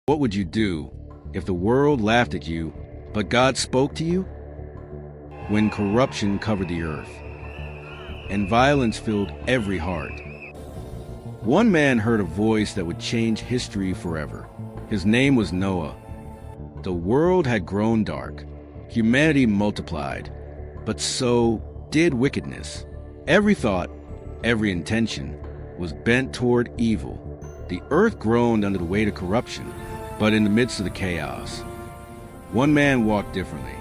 What would you do if the world laughed at you, but God spoke to you? When corruption covered the earth, and violence filled every heart, one man heard a voice that would change history forever. His name was Noah. The world had grown dark. Humanity multiplied, but so did wickedness. Every thought, every intention was bent toward evil. The earth groaned under the weight of corruption, but in the midst of the chaos, one man walked differently.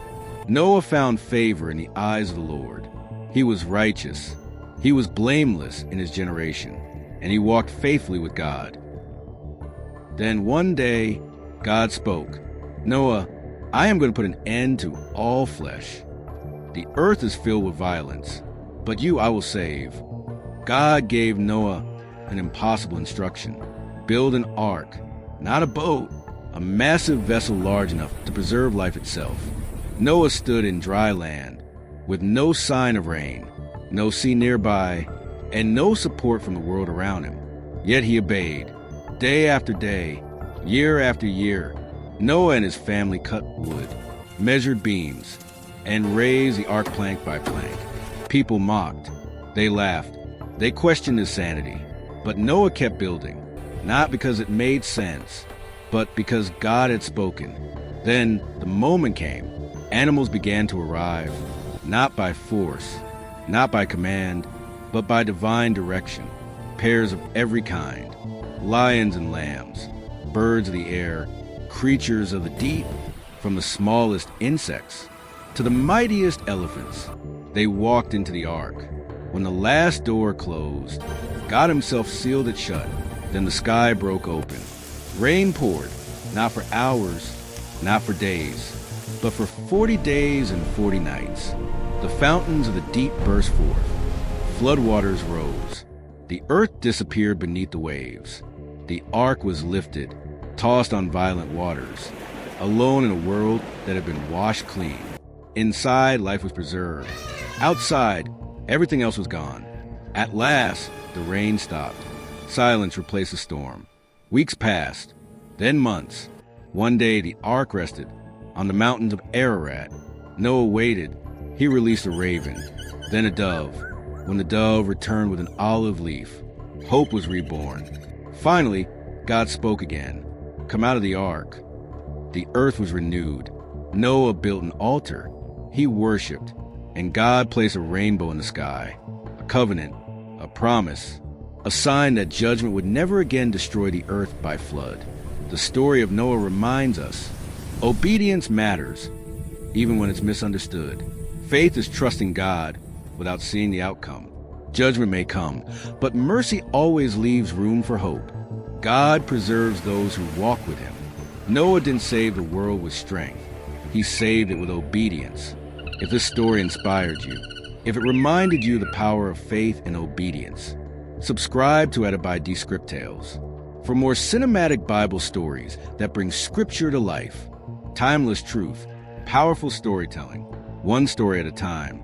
Noah found favor in the eyes of the Lord. He was righteous. He was blameless in his generation, and he walked faithfully with God. Then one day, God spoke, "Noah, I am going to put an end to all flesh. The earth is filled with violence, but you I will save." God gave Noah an impossible instruction. Build an ark, not a boat, a massive vessel large enough to preserve life itself. Noah stood in dry land, with no sign of rain, no sea nearby, and no support from the world around him. Yet he obeyed. Day after day, year after year, Noah and his family cut wood, measured beams, and raised the ark plank by plank. People mocked. They laughed. They questioned his sanity. But Noah kept building, not because it made sense, but because God had spoken. Then the moment came. Animals began to arrive, not by force, not by command, but by divine direction. Pairs of every kind, lions and lambs, birds of the air, creatures of the deep, from the smallest insects to the mightiest elephants. They walked into the ark. When the last door closed, God himself sealed it shut. Then the sky broke open. Rain poured, not for hours, not for days, but for 40 days and 40 nights. The fountains of the deep burst forth. Floodwaters rose. The earth disappeared beneath the waves. The ark was lifted, tossed on violent waters, alone in a world that had been washed clean. Inside, life was preserved. Outside, everything else was gone. At last, the rain stopped. Silence replaced the storm. Weeks passed, then months. One day, the ark rested on the mountains of Ararat. Noah waited. He released a raven, then a dove. When the dove returned with an olive leaf, hope was reborn. Finally, God spoke again. "Come out of the ark." The earth was renewed. Noah built an altar. He worshipped, and God placed a rainbow in the sky, a covenant, a promise, a sign that judgment would never again destroy the earth by flood. The story of Noah reminds us, obedience matters, even when it's misunderstood. Faith is trusting God without seeing the outcome. Judgment may come, but mercy always leaves room for hope. God preserves those who walk with him. Noah didn't save the world with strength. He saved it with obedience. If this story inspired you, if it reminded you of the power of faith and obedience, subscribe to Ibidee Scriptales for more cinematic Bible stories that bring Scripture to life. Timeless truth, powerful storytelling, one story at a time.